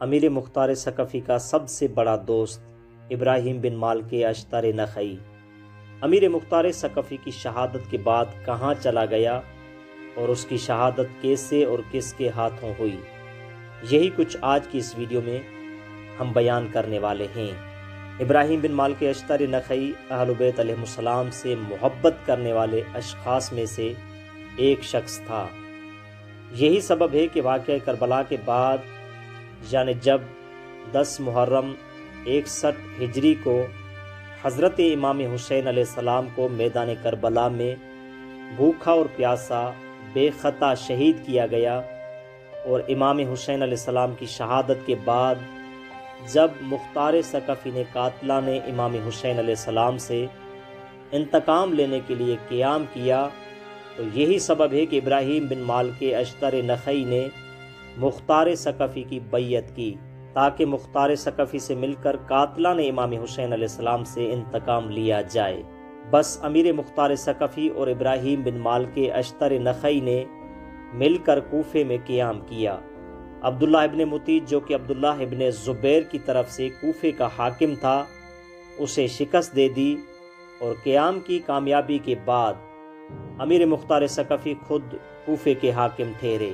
امیر مختار ثقفی کا سب سے بڑا دوست ابراہیم بن مالک اشتر نخعی۔ امیر مختار ثقفی کی شہادت کے بعد کہاں چلا گیا اور اس کی شہادت کیسے اور کس کے ہاتھوں ہوئی، یہی کچھ آج کی اس ویڈیو میں ہم بیان کرنے والے ہیں۔ ابراہیم بن مالک اشتر نخعی اہل بیت علیہ السلام سے محبت کرنے والے اشخاص میں سے ایک شخص تھا۔ یہی سبب ہے کہ واقعہ کربلا کے بعد، یعنی جب 10 محرم 61 ہجری کو حضرت امام حسین علیہ السلام کو میدان کربلا میں بھوکا اور پیاسا بے خطا شہید کیا گیا، اور امام حسین علیہ السلام کی شہادت کے بعد جب مختار ثقفی نے قاتلان امام حسین علیہ السلام سے انتقام لینے کے لیے قیام کیا، تو یہی سبب ہے کہ ابراہیم بن مالک اشتر نخعی نے مختار ثقفی کی بیعت کی، تاکہ مختار ثقفی سے مل کر قاتلان امام حسین علیہ السلام سے انتقام لیا جائے۔ بس امیر مختار ثقفی اور ابراہیم بن مالک اشتر نخعی نے مل کر کوفے میں قیام کیا۔ عبداللہ ابن مطیع، جو کہ عبداللہ ابن زبیر کی طرف سے کوفے کا حاکم تھا، اسے شکست دے دی، اور قیام کی کامیابی کے بعد امیر مختار ثقفی خود کوفے کے حاکم ٹھہرے،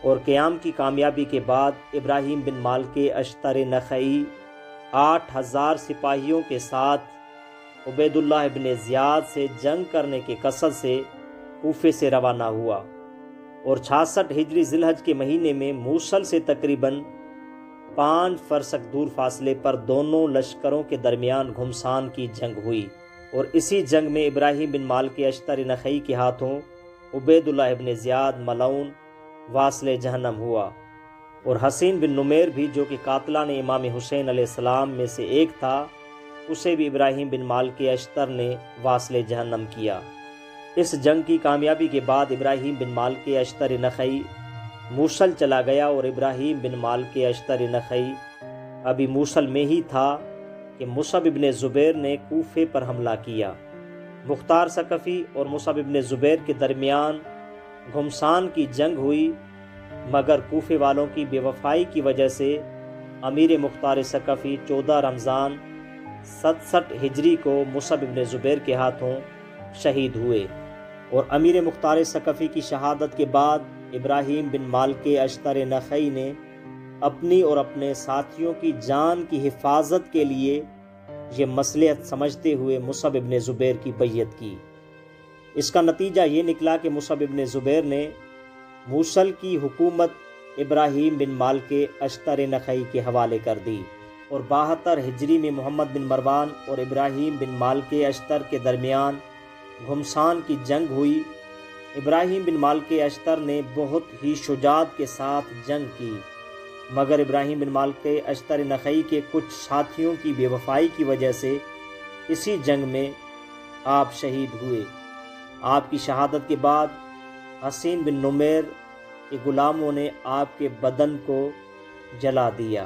اور قیام کی کامیابی کے بعد ابراہیم بن مالک اشتر نخعی 8000 سپاہیوں کے ساتھ عبید اللہ ابن زیاد سے جنگ کرنے کے قصد سے کوفے سے روانہ ہوا، اور 66 ہجری ذی الحج کے مہینے میں موصل سے تقریباً 5 فرسخ دور فاصلے پر دونوں لشکروں کے درمیان گھمسان کی جنگ ہوئی، اور اسی جنگ میں ابراہیم بن مالک اشتر نخعی کے ہاتھوں عبید اللہ ابن زیاد ملعون واصل جہنم ہوا، اور حسین بن نمیر بھی، جو کہ قاتلان امام حسین علیہ السلام میں سے ایک تھا، اسے بھی ابراہیم بن مالک اشتر نے واصل جہنم کیا۔ اس جنگ کی کامیابی کے بعد ابراہیم بن مالک اشتر نخعی موصل چلا گیا، اور ابراہیم بن مالک اشتر نخعی ابھی موصل میں ہی تھا کہ مصعب ابن زبیر نے کوفے پر حملہ کیا۔ مختار ثقفی اور مصعب ابن زبیر کے درمیان گھمسان کی جنگ ہوئی، مگر کوفے والوں کی بے وفائی کی وجہ سے امیر مختار ثقفی 14 رمضان 67 ہجری کو مصعب ابن زبیر کے ہاتھوں شہید ہوئے، اور امیر مختار ثقفی کی شہادت کے بعد ابراہیم بن مالک اشتر نخعی نے اپنی اور اپنے ساتھیوں کی جان کی حفاظت کے لیے یہ مصلحت سمجھتے ہوئے مصعب ابن زبیر کی بیعت کی۔ اس کا نتیجہ یہ نکلا کہ مصعب ابن زبیر نے موصل کی حکومت ابراہیم بن مالک اشتر نخعی کے حوالے کر دی، اور 72 ہجری میں محمد بن مروان اور ابراہیم بن مالک اشتر کے درمیان گھمسان کی جنگ ہوئی۔ ابراہیم بن مالک اشتر نے بہت ہی شجاعت کے ساتھ جنگ کی، مگر ابراہیم بن مالک اشتر نخعی کے کچھ ساتھیوں کی بے وفائی کی وجہ سے اسی جنگ میں آپ شہید ہوئے۔ آپ کی شہادت کے بعد حسین بن نمیر کے غلاموں نے آپ کے بدن کو جلا دیا۔